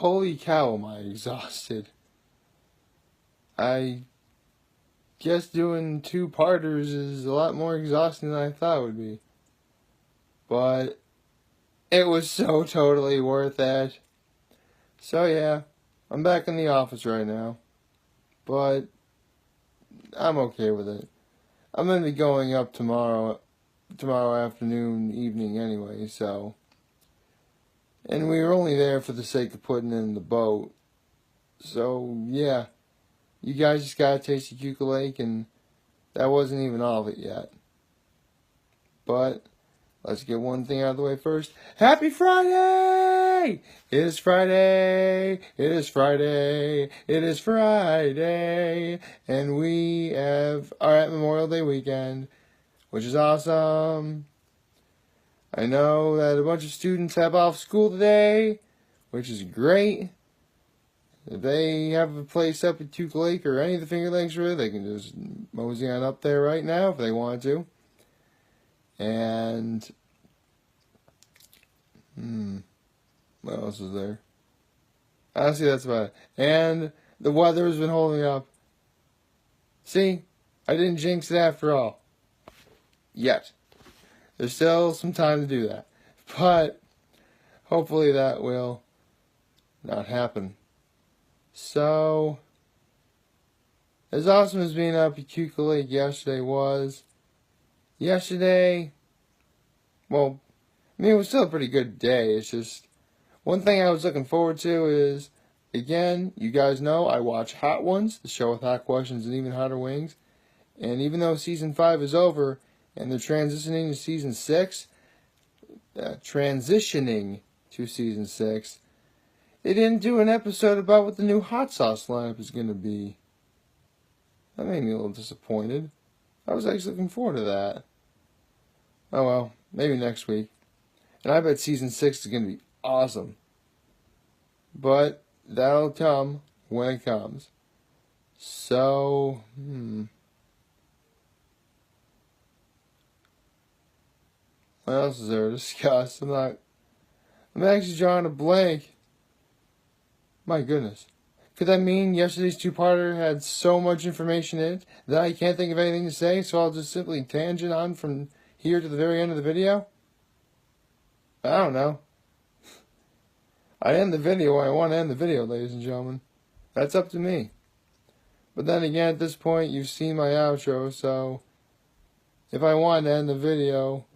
holy cow, am I exhausted. I guess doing 2-parters is a lot more exhausting than I thought it would be. But it was so totally worth it. So yeah, I'm back in the office right now. But I'm okay with it. I'm going to be going up tomorrow afternoon, evening anyway, so. And we were only there for the sake of putting in the boat. So, yeah. You guys just got a taste of Keuka Lake, and that wasn't even all of it yet. But let's get one thing out of the way first. Happy Friday! It is Friday. It is Friday. It is Friday. And we are at Memorial Day weekend, which is awesome. I know that a bunch of students have off school today, which is great. If they have a place up at Keuka Lake or any of the Finger Lakes, really, they can just mosey on up there right now if they want to. And what else is there? Honestly, that's about it. And the weather has been holding up. See, I didn't jinx it after all. Yet. There's still some time to do that. But hopefully that will not happen. So, as awesome as being up at Keuka Lake yesterday was, well, I mean, it was still a pretty good day. It's just, one thing I was looking forward to is, again, you guys know I watch Hot Ones, the show with hot questions and even hotter wings. And even though Season 5 is over, and they're transitioning to Season 6, they didn't do an episode about what the new hot sauce lineup is going to be. That made me a little disappointed. I was actually looking forward to that. Oh well, maybe next week. And I bet Season 6 is going to be awesome. But that'll come when it comes. So, what else is there to discuss? I'm actually drawing a blank. My goodness. Could that mean yesterday's 2-parter had so much information in it that I can't think of anything to say, so I'll just simply tangent on from here to the very end of the video? I don't know. I end the video when I want to end the video, ladies and gentlemen. That's up to me. But then again, at this point, you've seen my outro, so if I wanted to end the video,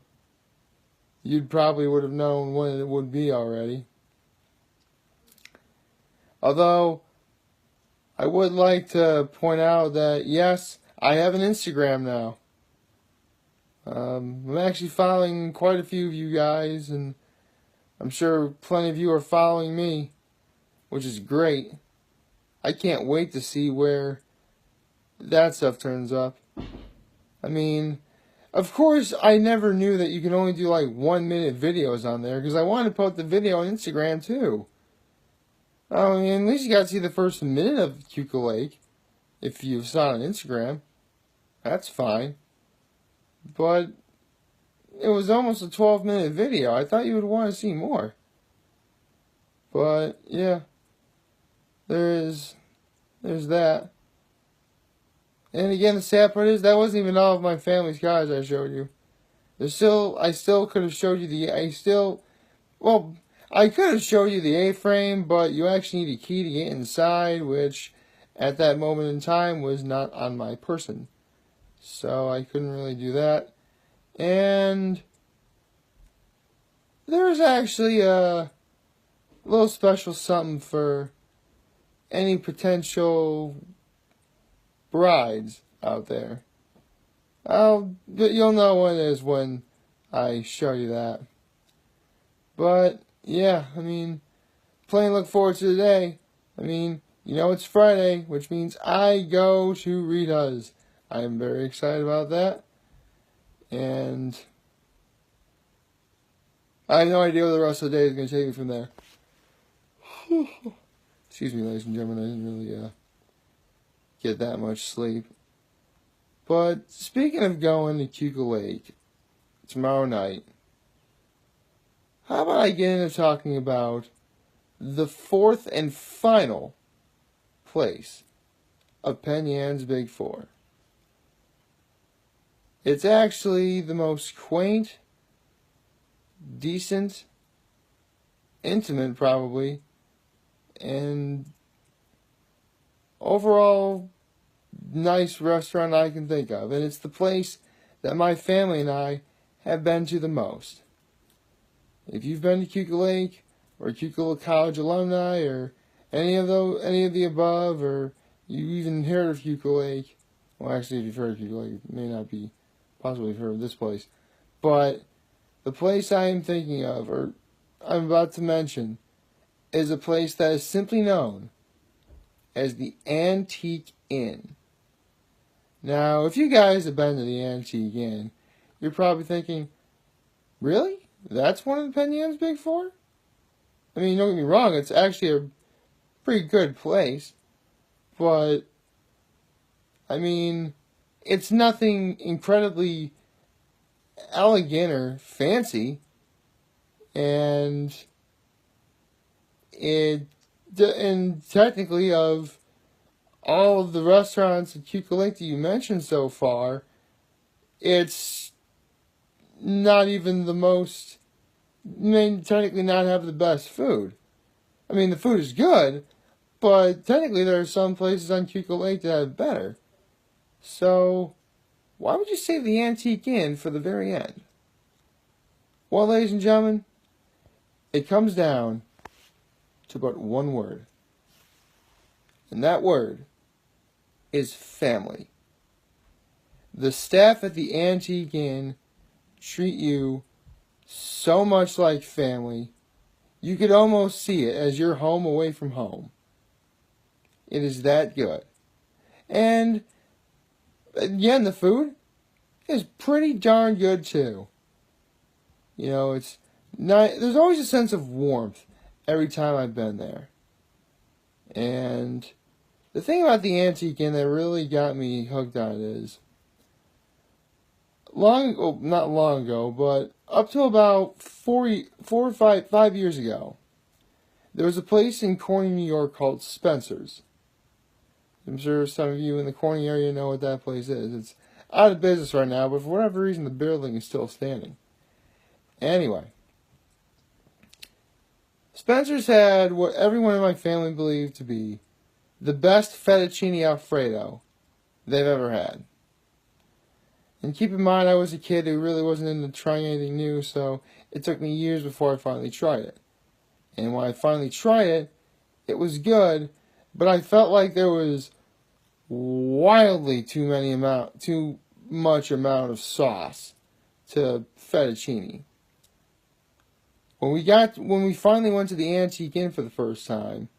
you'd probably would have known when it would be already. Although, I would like to point out that, yes, I have an Instagram now. I'm actually following quite a few of you guys, and I'm sure plenty of you are following me, which is great. I can't wait to see where that stuff turns up. I mean, of course, I never knew that you can only do like 1-minute videos on there, because I wanted to put the video on Instagram too. I mean, at least you got to see the first minute of Keuka Lake, if you saw it on Instagram. That's fine. But it was almost a 12-minute video. I thought you would want to see more. But, yeah. There's that. And again, the sad part is, that wasn't even all of my family's cars I showed you. I still could have showed you I could have showed you the A-frame, but you actually need a key to get inside, which at that moment in time was not on my person. So I couldn't really do that. And there's actually a little special something for any potential brides out there. You'll know what it is when I show you that. But yeah, I mean, plain look forward to today. I mean, you know it's Friday, which means I go to Rita's. I am very excited about that. And I have no idea where the rest of the day is going to take me from there. Excuse me, ladies and gentlemen, I didn't really get that much sleep. But speaking of going to Keuka Lake tomorrow night, how about I get into talking about the fourth and final place of Penn Yan's Big Four. It's actually the most quaint, decent, intimate probably, and overall nice restaurant I can think of. And it's the place that my family and I have been to the most. If you've been to Keuka Lake or Keuka College alumni or any of the above, or you even heard of Keuka Lake, well, actually, if you've heard of Keuka Lake, it may not be possibly heard of this place, but the place I am thinking of, or I'm about to mention, is a place that is simply known as the Antique Inn. Now, if you guys have been to the Antique Inn, you're probably thinking, really? That's one of the Penn Yan's Big Four? I mean, don't get me wrong, it's actually a pretty good place, but, I mean, it's nothing incredibly elegant or fancy, and technically of all of the restaurants at Keuka Lake that you mentioned so far, it's not even the most, may technically not have the best food. I mean, the food is good, but technically there are some places on Keuka Lake that have better. So, why would you save the Antique Inn for the very end? Well, ladies and gentlemen, it comes down to but one word. And that word is family. The staff at the Antique Inn treat you so much like family, you could almost see it as your home away from home. It is that good. And again, the food is pretty darn good too. You know, it's not, there's always a sense of warmth every time I've been there. And the thing about the Antique Inn that really got me hooked on it is, not long ago, but up to about 5 years ago, there was a place in Corning, New York called Spencer's. I'm sure some of you in the Corning area know what that place is. It's out of business right now, but for whatever reason, the building is still standing. Anyway, Spencer's had what everyone in my family believed to be the best fettuccine alfredo they've ever had. And keep in mind, I was a kid who really wasn't into trying anything new, so it took me years before I finally tried it. And when I finally tried it, it was good, but I felt like there was wildly too much amount of sauce to fettuccine. When we finally went to the Antique Inn for the first time,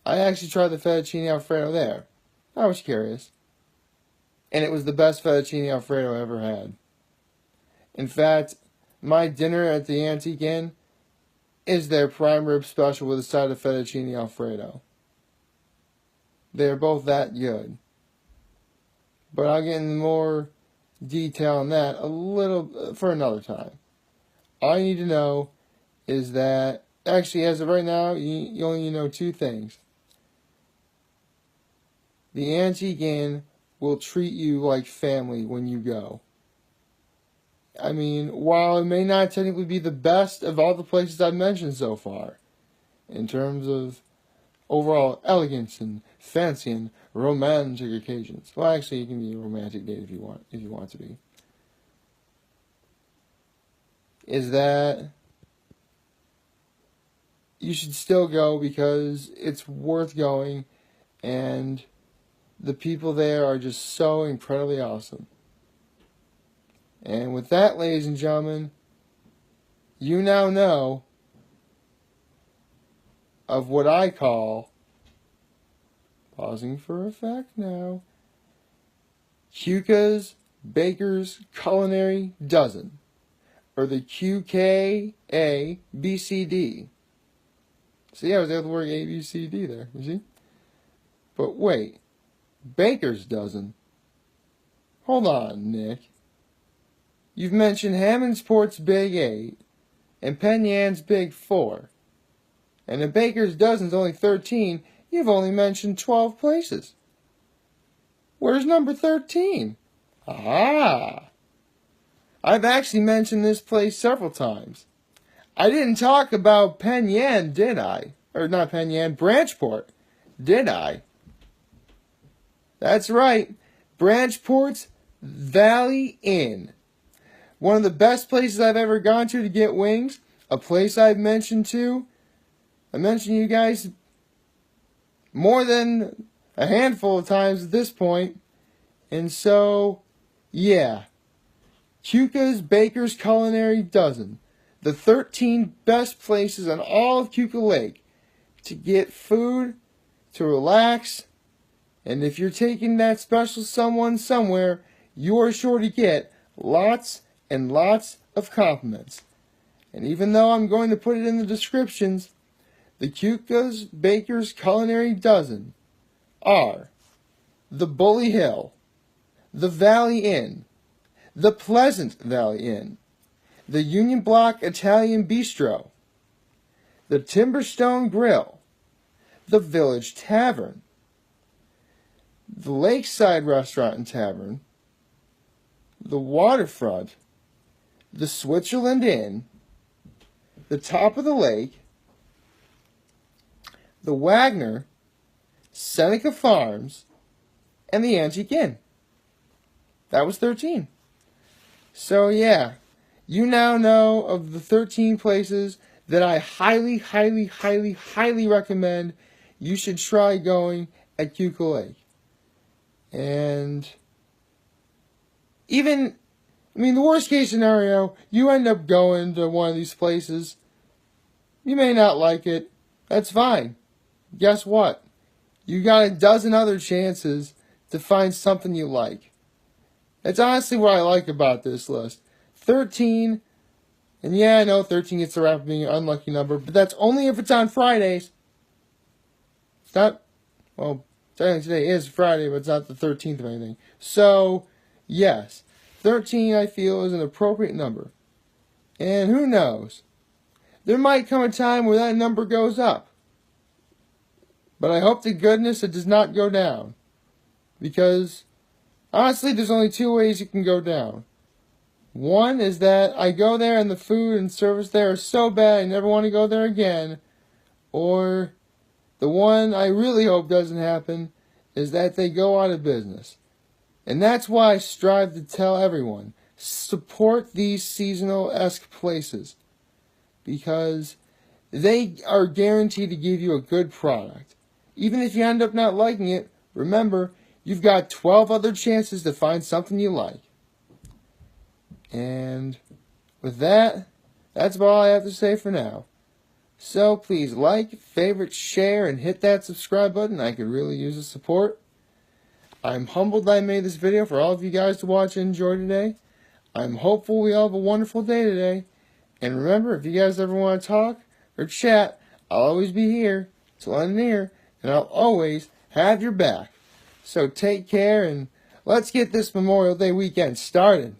I actually tried the fettuccine alfredo there. I was curious. And it was the best fettuccine alfredo I ever had. In fact, my dinner at the Antique Inn is their prime rib special with a side of fettuccine alfredo. They're both that good. But I'll get into more detail on that a little for another time. All you need to know is that, actually, as of right now, you only need to know two things. The Antique Inn will treat you like family when you go. I mean, while it may not technically be the best of all the places I've mentioned so far, in terms of overall elegance and fancy and romantic occasions. Well, actually, it can be a romantic date if you want to be. Is that you should still go because it's worth going, and the people there are just so incredibly awesome. And with that, ladies and gentlemen, you now know of what I call, pausing for effect now, Keuka's Baker's Culinary Dozen, or the QKABCD. See, I was able to work ABCD there, you see? But wait, Baker's Dozen? Hold on, Nick. You've mentioned Hammondsport's Big 8 and Penn Yan's Big 4. And a baker's dozen's only 13. You've only mentioned 12 places. Where's number 13? Ah! I've actually mentioned this place several times. I didn't talk about Penn, did I? Or not Penn, Branchport, did I? That's right. Branchport's Valley Inn. One of the best places I've ever gone to get wings. A place I've mentioned too. I mentioned you guys more than a handful of times at this point. And so, yeah. Keuka's Baker's Culinary Dozen. The 13 best places on all of Keuka Lake to get food, to relax, and if you're taking that special someone somewhere, you are sure to get lots and lots of compliments. And even though I'm going to put it in the descriptions, the Keuka's Baker's Culinary Dozen are the Bully Hill, the Valley Inn, the Pleasant Valley Inn, the Union Block Italian Bistro, the Timberstone Grill, the Village Tavern, the Lakeside Restaurant and Tavern, the Waterfront, the Switzerland Inn, the Top of the Lake, the Wagner, Seneca Farms, and the Antique Inn. That was 13. So yeah, you now know of the 13 places that I highly, highly, highly, highly recommend you should try going at Keuka Lake. And even, the worst case scenario, you end up going to one of these places. You may not like it. That's fine. Guess what? You got a dozen other chances to find something you like. That's honestly what I like about this list. 13, and yeah, I know 13 gets the rap of being an unlucky number, but that's only if it's on Fridays. It's not, well, technically today is Friday, but it's not the 13th of anything. So, yes, 13 I feel is an appropriate number. And who knows? There might come a time where that number goes up. But I hope to goodness it does not go down. Because, honestly, there's only two ways it can go down. One is that I go there and the food and service there are so bad I never want to go there again. Or the one I really hope doesn't happen is that they go out of business. And that's why I strive to tell everyone, support these seasonal-esque places. Because they are guaranteed to give you a good product. Even if you end up not liking it, remember, you've got 12 other chances to find something you like. And with that, that's about all I have to say for now. So please like, favorite, share, and hit that subscribe button. I could really use the support. I'm humbled that I made this video for all of you guys to watch and enjoy today. I'm hopeful we all have a wonderful day today. And remember, if you guys ever want to talk or chat, I'll always be here to lend an ear, and I'll always have your back. So take care, and let's get this Memorial Day weekend started.